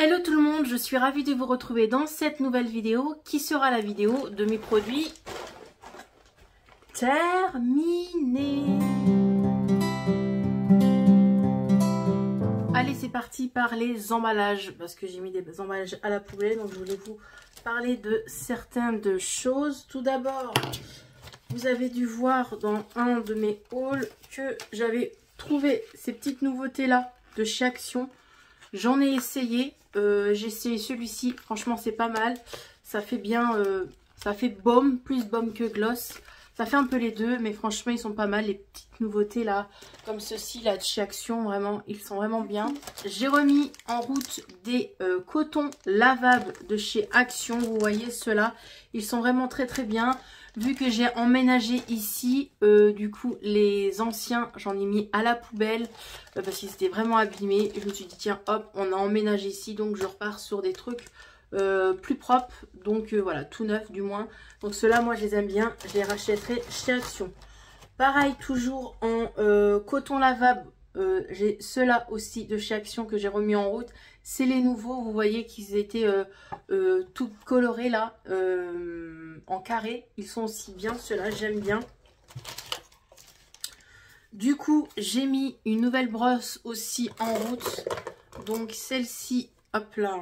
Hello tout le monde, je suis ravie de vous retrouver dans cette nouvelle vidéo qui sera la vidéo de mes produits terminés. Allez, c'est parti par les emballages parce que j'ai mis des emballages à la poubelle, donc je voulais vous parler de certaines choses. Tout d'abord, vous avez dû voir dans un de mes hauls que j'avais trouvé ces petites nouveautés là de chez Action. J'en ai essayé, j'ai essayé celui-ci, franchement c'est pas mal, ça fait bien, ça fait baume, plus baume que gloss, ça fait un peu les deux, mais franchement ils sont pas mal, les petites nouveautés là, comme ceci là de chez Action, vraiment, ils sont vraiment bien. J'ai remis en route des cotons lavables de chez Action, vous voyez ceux-là, ils sont vraiment très très bien. Vu que j'ai emménagé ici, du coup les anciens j'en ai mis à la poubelle parce qu'ils étaient vraiment abîmés. Je me suis dit tiens hop, on a emménagé ici, donc je repars sur des trucs plus propres. Donc voilà, tout neuf du moins. Donc ceux-là moi je les aime bien, je les rachèterai chez Action. Pareil, toujours en coton lavable, j'ai ceux-là aussi de chez Action que j'ai remis en route. C'est les nouveaux, vous voyez qu'ils étaient tout colorés là, en carré. Ils sont aussi bien, ceux-là, j'aime bien. Du coup, j'ai mis une nouvelle brosse aussi en route. Donc celle-ci, hop là,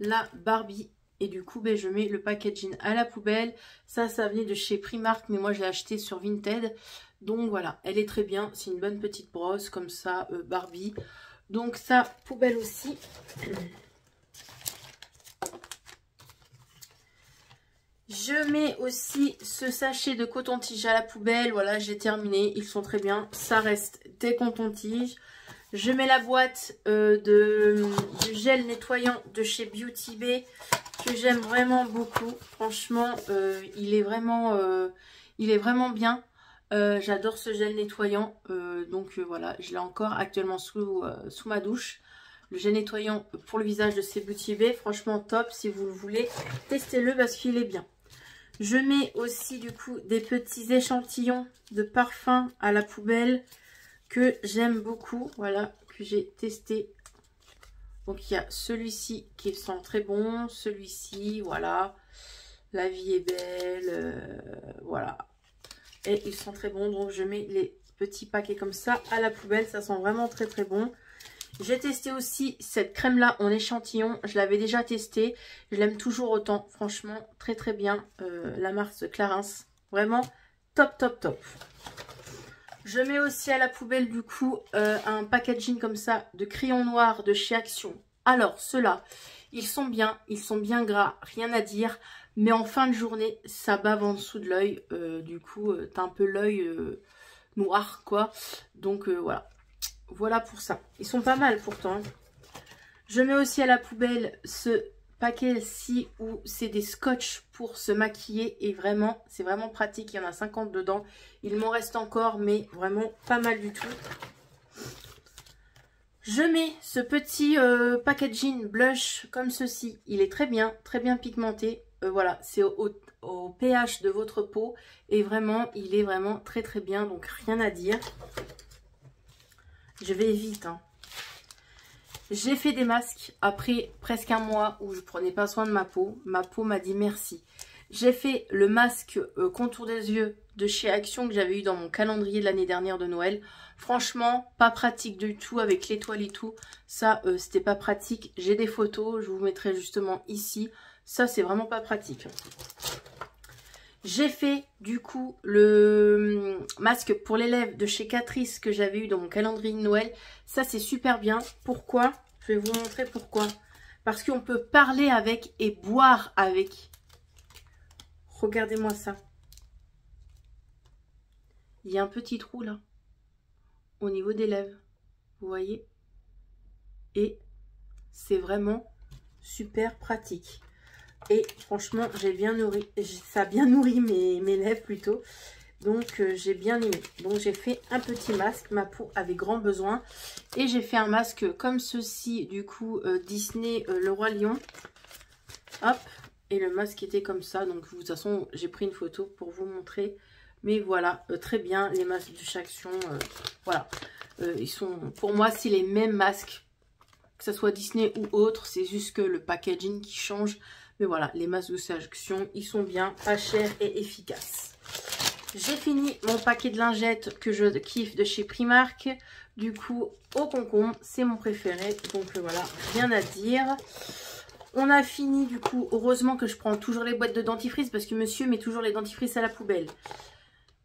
la Barbie. Et du coup, ben, je mets le packaging à la poubelle. Ça venait de chez Primark, mais moi je l'ai acheté sur Vinted. Donc voilà, elle est très bien. C'est une bonne petite brosse comme ça, Barbie. Donc ça, poubelle aussi. Je mets aussi ce sachet de coton-tige à la poubelle. Voilà, j'ai terminé. Ils sont très bien. Ça reste des cotons-tiges. Je mets la boîte du gel nettoyant de chez Beauty Bay que j'aime vraiment beaucoup. Franchement, il est vraiment bien. J'adore ce gel nettoyant. Donc voilà, je l'ai encore actuellement sous ma douche. Le gel nettoyant pour le visage de chez Beauty Bay. Franchement top, si vous le voulez, testez-le parce qu'il est bien. Je mets aussi du coup des petits échantillons de parfum à la poubelle que j'aime beaucoup. Voilà, que j'ai testé. Donc il y a celui-ci qui sent très bon, celui-ci, voilà, la vie est belle, voilà. Et ils sont très bons, donc je mets les petits paquets comme ça à la poubelle, ça sent vraiment très très bon. J'ai testé aussi cette crème là en échantillon, je l'avais déjà testée, je l'aime toujours autant, franchement très très bien, la marque Clarins, vraiment top top top. Je mets aussi à la poubelle du coup un packaging comme ça de crayon noir de chez Action. Alors ceux-là, ils sont bien gras, rien à dire. Mais en fin de journée, ça bave en dessous de l'œil. Du coup, t'as un peu l'œil noir quoi. Donc voilà. Voilà pour ça. Ils sont pas mal pourtant. Hein. Je mets aussi à la poubelle ce paquet-ci où c'est des scotch pour se maquiller et vraiment, c'est vraiment pratique. Il y en a 50 dedans. Il m'en reste encore, mais vraiment pas mal du tout. Je mets ce petit packaging blush comme ceci. Il est très bien pigmenté. Voilà, c'est au pH de votre peau. Et vraiment, il est vraiment très très bien. Donc rien à dire. Je vais vite. Hein. J'ai fait des masques après presque un mois où je ne prenais pas soin de ma peau. Ma peau m'a dit merci. J'ai fait le masque contour des yeux de chez Action que j'avais eu dans mon calendrier de l'année dernière de Noël. Franchement, pas pratique du tout avec l'étoile et tout. Ça, c'était pas pratique. J'ai des photos, je vous mettrai justement ici. Ça, c'est vraiment pas pratique. J'ai fait du coup le masque pour les lèvres de chez Catrice que j'avais eu dans mon calendrier de Noël. Ça, c'est super bien. Pourquoi? Je vais vous montrer pourquoi. Parce qu'on peut parler avec et boire avec. Regardez-moi ça. Il y a un petit trou là. Au niveau des lèvres. Vous voyez? Et c'est vraiment super pratique. Et franchement, j'ai bien nourri, ça a bien nourri mes lèvres plutôt. Donc j'ai bien aimé. Donc j'ai fait un petit masque, ma peau avait grand besoin. Et j'ai fait un masque comme ceci, du coup Disney Le Roi Lion. Hop, et le masque était comme ça. Donc de toute façon, j'ai pris une photo pour vous montrer. Mais voilà, très bien, les masques de chez Action, voilà. Ils sont, pour moi, c'est les mêmes masques que ce soit Disney ou autre, c'est juste que le packaging qui change. Mais voilà, les masques de sélection, ils sont bien, pas chers et efficaces. J'ai fini mon paquet de lingettes que je kiffe de chez Primark. Du coup, au concombre, c'est mon préféré. Donc voilà, rien à dire. On a fini du coup, heureusement que je prends toujours les boîtes de dentifrice parce que monsieur met toujours les dentifrices à la poubelle.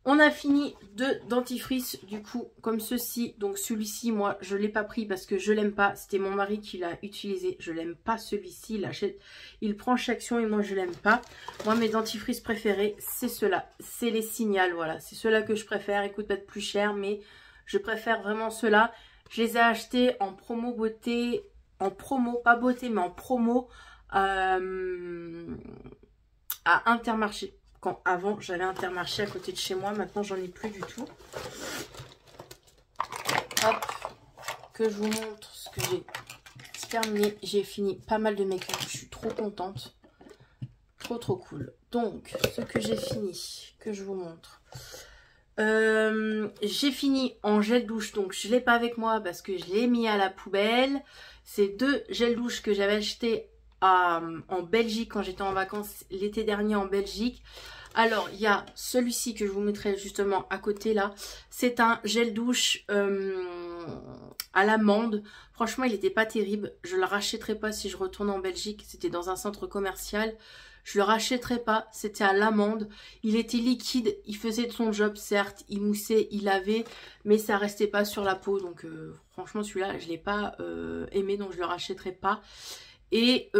On a fini 2 dentifrices du coup comme ceci. Donc celui-ci, moi je ne l'ai pas pris parce que je l'aime pas. C'était mon mari qui l'a utilisé. Je l'aime pas celui-ci. Il achète, il prend chaque action et moi je l'aime pas. Moi mes dentifrices préférés c'est ceux-là. C'est les Signal, voilà. C'est ceux-là que je préfère. Ils coûtent peut-être plus cher mais je préfère vraiment ceux-là. Je les ai achetés en promo beauté. En promo, pas beauté mais en promo à Intermarché. Quand avant j'avais Intermarché à côté de chez moi, maintenant j'en ai plus du tout. Hop, que je vous montre ce que j'ai terminé. J'ai fini pas mal de make-up, je suis trop contente. Trop cool. Donc ce que j'ai fini, que je vous montre. J'ai fini en gel douche, donc je l'ai pas avec moi parce que je l'ai mis à la poubelle. C'est 2 gels douche que j'avais acheté en Belgique quand j'étais en vacances l'été dernier en Belgique. Alors il y a celui-ci que je vous mettrai justement à côté là. C'est un gel douche à l'amande. Franchement il n'était pas terrible. Je le rachèterai pas si je retourne en Belgique. C'était dans un centre commercial. Je le rachèterai pas, c'était à l'amande. Il était liquide, il faisait de son job, certes, il moussait, il lavait, mais ça restait pas sur la peau. Donc franchement celui-là, je l'ai pas aimé, donc je le rachèterai pas. Et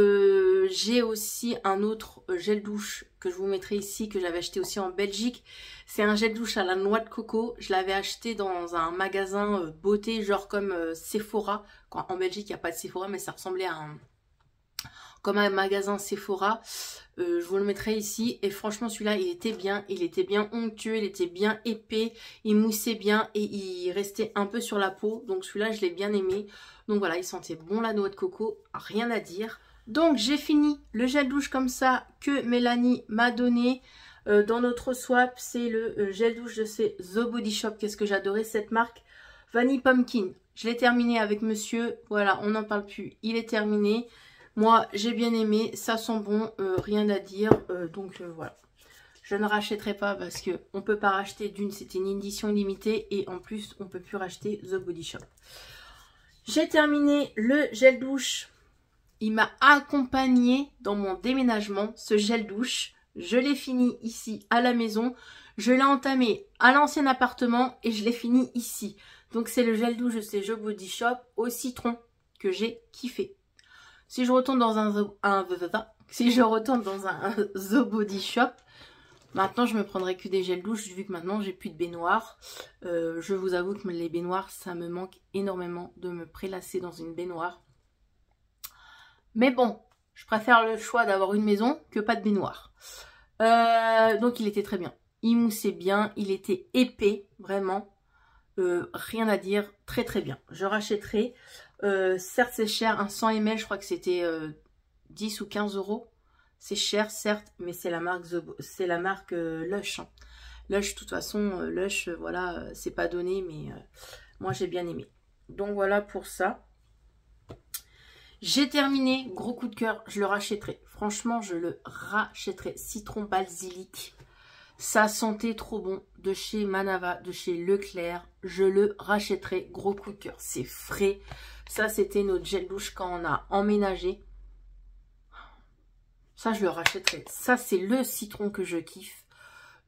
j'ai aussi un autre gel douche que je vous mettrai ici, que j'avais acheté aussi en Belgique. C'est un gel douche à la noix de coco. Je l'avais acheté dans un magasin beauté, genre comme Sephora. En Belgique, il n'y a pas de Sephora, mais ça ressemblait à comme un magasin Sephora. Je vous le mettrai ici. Et franchement, celui-là, il était bien onctueux, il était bien épais, il moussait bien et il restait un peu sur la peau. Donc celui-là, je l'ai bien aimé. Donc voilà, il sentait bon la noix de coco, rien à dire. Donc j'ai fini le gel douche comme ça que Mélanie m'a donné. Dans notre swap, c'est le gel douche de chez The Body Shop. Qu'est-ce que j'adorais cette marque. Vanille Pumpkin. Je l'ai terminé avec monsieur. Voilà, on n'en parle plus. Il est terminé. Moi, j'ai bien aimé, ça sent bon, rien à dire, donc voilà. Je ne rachèterai pas parce qu'on ne peut pas racheter d'une, c'était une édition limitée et en plus, on ne peut plus racheter The Body Shop. J'ai terminé le gel douche. Il m'a accompagné dans mon déménagement, ce gel douche. Je l'ai fini ici à la maison. Je l'ai entamé à l'ancien appartement et je l'ai fini ici. Donc c'est le gel douche de chez The Body Shop au citron que j'ai kiffé. Si je retourne dans un The Body Shop, maintenant je me prendrai que des gels douche vu que maintenant j'ai plus de baignoire. Je vous avoue que les baignoires, ça me manque énormément de me prélasser dans une baignoire. Mais bon, je préfère le choix d'avoir une maison que pas de baignoire. Donc il était très bien. Il moussait bien, il était épais, vraiment. Rien à dire, très bien. Je rachèterai. Certes c'est cher, un 100 ml je crois que c'était 10 ou 15 euros. C'est cher certes, mais c'est la marque Lush. Hein. Lush, de toute façon, Lush, voilà, c'est pas donné, mais moi j'ai bien aimé. Donc voilà pour ça. J'ai terminé, gros coup de cœur, je le rachèterai. Franchement, je le rachèterai. Citron basilic. Ça sentait trop bon, de chez Manava, de chez Leclerc. Je le rachèterai, gros coup de cœur. C'est frais. Ça, c'était notre gel douche quand on a emménagé. Ça, je le rachèterai. Ça, c'est le citron que je kiffe.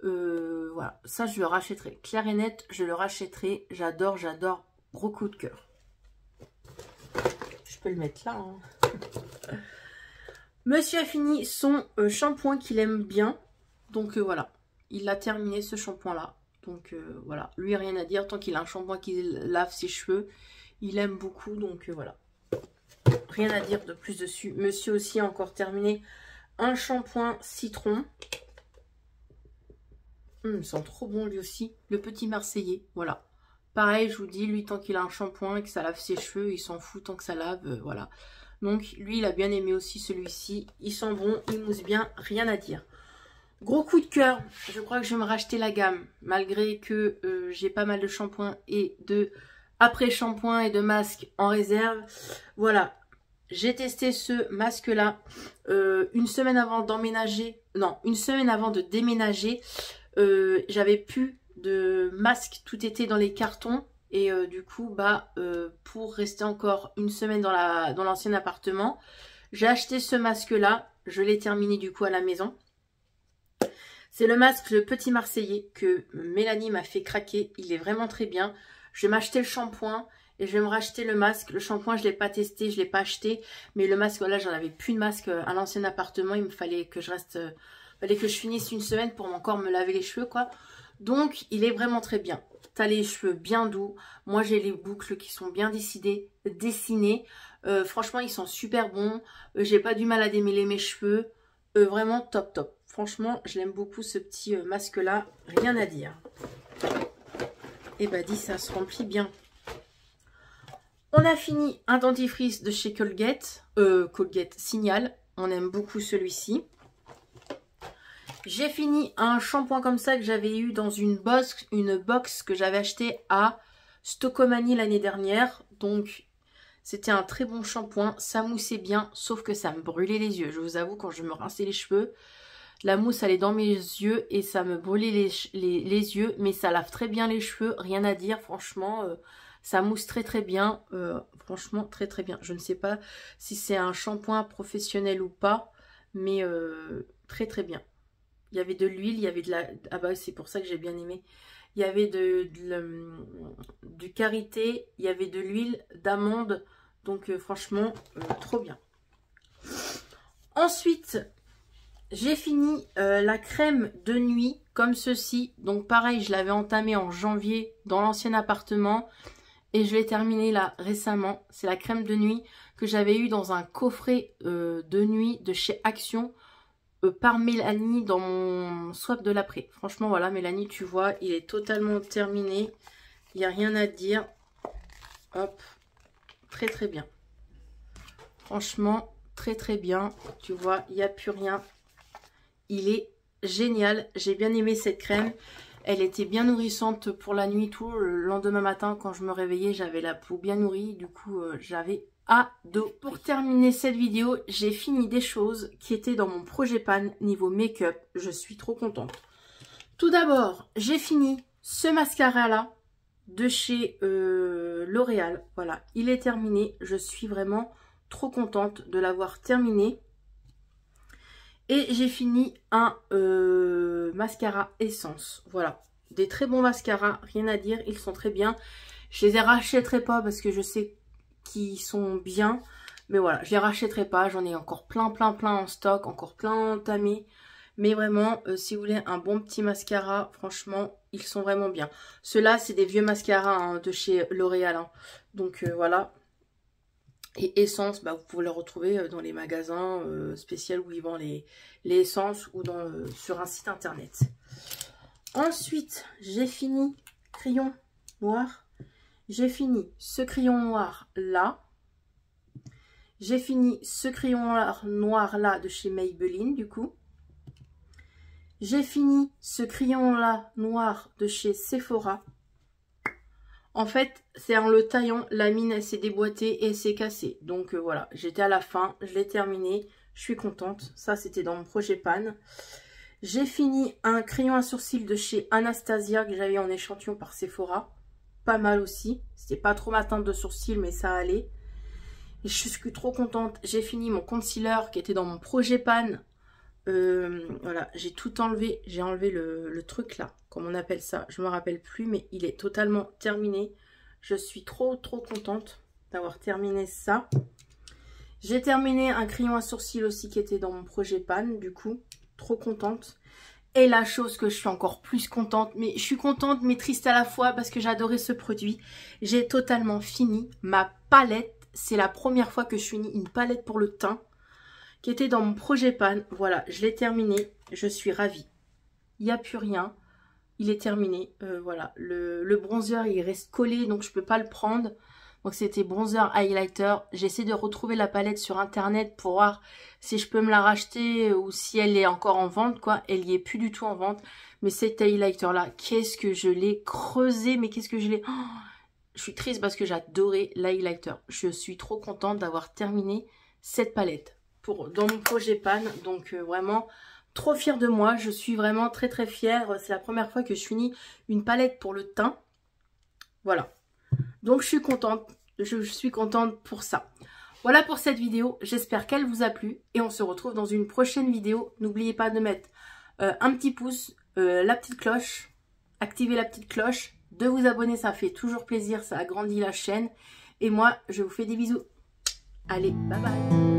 Voilà, ça, je le rachèterai. Clair et net, je le rachèterai. J'adore, j'adore. Gros coup de cœur. Je peux le mettre là. Hein. Monsieur a fini son shampoing qu'il aime bien. Donc, voilà. Il a terminé ce shampoing là. Donc voilà, lui rien à dire. Tant qu'il a un shampoing qui lave ses cheveux, il aime beaucoup. Donc voilà, rien à dire de plus dessus. Monsieur aussi a encore terminé un shampoing citron. Il sent trop bon lui aussi. Le petit Marseillais, voilà. Pareil, je vous dis, lui tant qu'il a un shampoing et que ça lave ses cheveux, il s'en fout tant que ça lave, voilà. Donc lui il a bien aimé aussi celui-ci. Il sent bon, il mousse bien, rien à dire. Gros coup de cœur, je crois que je vais me racheter la gamme, malgré que j'ai pas mal de shampoings et de après-shampoing et de masques en réserve. Voilà, j'ai testé ce masque-là une semaine avant d'emménager. Non, une semaine avant de déménager. J'avais plus de masque, tout était dans les cartons. Et du coup, pour rester encore une semaine dans l'ancien appartement, j'ai acheté ce masque-là. Je l'ai terminé du coup à la maison. C'est le masque Le Petit Marseillais que Mélanie m'a fait craquer. Il est vraiment très bien. Je vais m'acheter le shampoing et je vais me racheter le masque. Le shampoing, je ne l'ai pas testé, je ne l'ai pas acheté. Mais le masque, voilà, j'en avais plus de masque à l'ancien appartement. Il me fallait que je reste... fallait que je finisse une semaine pour encore me laver les cheveux, quoi. Donc, il est vraiment très bien. T'as les cheveux bien doux. Moi, j'ai les boucles qui sont bien dessinées. Franchement, ils sont super bons. J'ai pas du mal à démêler mes cheveux. Vraiment top, top. Franchement, je l'aime beaucoup, ce petit masque-là. Rien à dire. Et bah, dis, ça se remplit bien. On a fini un dentifrice de chez Colgate. Colgate Signal. On aime beaucoup celui-ci. J'ai fini un shampoing comme ça que j'avais eu dans une box que j'avais acheté à Stocomanie l'année dernière. Donc, c'était un très bon shampoing. Ça moussait bien, sauf que ça me brûlait les yeux. Je vous avoue, quand je me rinçais les cheveux, la mousse allait dans mes yeux et ça me brûlait les yeux. Mais ça lave très bien les cheveux, rien à dire. Franchement, ça mousse très très bien. Franchement, très très bien. Je ne sais pas si c'est un shampoing professionnel ou pas, mais très très bien. Il y avait de l'huile, il y avait de la... Ah bah c'est pour ça que j'ai bien aimé. Il y avait du karité, il y avait de l'huile d'amande. Donc franchement, trop bien. Ensuite, j'ai fini la crème de nuit comme ceci. Donc pareil, je l'avais entamée en janvier dans l'ancien appartement. Et je l'ai terminée là récemment. C'est la crème de nuit que j'avais eue dans un coffret de nuit de chez Action. Par Mélanie dans mon swap de l'après. Franchement, voilà, Mélanie, tu vois, il est totalement terminé. Il n'y a rien à dire. Hop. Très, très bien. Franchement, très, très bien. Tu vois, il n'y a plus rien. Il est génial. J'ai bien aimé cette crème. Elle était bien nourrissante pour la nuit. Tout le lendemain matin, quand je me réveillais, j'avais la peau bien nourrie. Du coup, j'avais... ado. Pour terminer cette vidéo, j'ai fini des choses qui étaient dans mon projet pan niveau make-up. Je suis trop contente. Tout d'abord, j'ai fini ce mascara là de chez L'Oréal. Voilà, il est terminé. Je suis vraiment trop contente de l'avoir terminé. Et j'ai fini un mascara essence. Voilà, des très bons mascaras, rien à dire. Ils sont très bien. Je les rachèterai pas parce que je sais qui sont bien, mais voilà, je les rachèterai pas, j'en ai encore plein en stock, encore plein entamés, mais vraiment si vous voulez un bon petit mascara, franchement ils sont vraiment bien. Ceux-là c'est des vieux mascaras hein, de chez L'Oréal, hein. Donc voilà. Et essence, vous pouvez les retrouver dans les magasins spéciaux où ils vendent les essences ou sur un site internet. Ensuite j'ai fini crayon noir. J'ai fini ce crayon noir là. J'ai fini ce crayon noir là de chez Maybelline du coup. J'ai fini ce crayon là noir de chez Sephora. En fait, c'est en le taillant, la mine elle s'est déboîtée et elle s'est cassée. Donc voilà, j'étais à la fin, je l'ai terminé. Je suis contente. Ça c'était dans mon projet pan. J'ai fini un crayon à sourcils de chez Anastasia que j'avais en échantillon par Sephora. Pas mal aussi, c'était pas trop ma teinte de sourcils mais ça allait. Et je suis trop contente, j'ai fini mon concealer qui était dans mon projet pan. Voilà, j'ai tout enlevé, j'ai enlevé le truc là, comme on appelle ça, je me rappelle plus, mais il est totalement terminé. Je suis trop contente d'avoir terminé ça. J'ai terminé un crayon à sourcils aussi qui était dans mon projet pan, du coup, trop contente. Et la chose que je suis encore plus contente, mais je suis contente mais triste à la fois parce que j'adorais ce produit. J'ai totalement fini ma palette. C'est la première fois que je finis une palette pour le teint qui était dans mon projet pan. Voilà, je l'ai terminé. Je suis ravie. Il n'y a plus rien. Il est terminé. Voilà, le bronzer il reste collé donc je ne peux pas le prendre. Donc c'était bronzer, highlighter. J'essaie de retrouver la palette sur internet pour voir si je peux me la racheter ou si elle est encore en vente quoi. Elle y est plus du tout en vente. Mais cet highlighter là, qu'est-ce que je l'ai creusé, mais qu'est-ce que je l'ai... Oh, je suis triste parce que j'adorais l'highlighter. Je suis trop contente d'avoir terminé cette palette dans mon projet Pan. Donc vraiment trop fière de moi. Je suis vraiment très très fière. C'est la première fois que je finis une palette pour le teint. Voilà. Donc je suis contente. Je suis contente pour ça. Voilà pour cette vidéo. J'espère qu'elle vous a plu. Et on se retrouve dans une prochaine vidéo. N'oubliez pas de mettre un petit pouce, la petite cloche. Activez la petite cloche. De vous abonner, ça fait toujours plaisir. Ça agrandit la chaîne. Et moi, je vous fais des bisous. Allez, bye bye.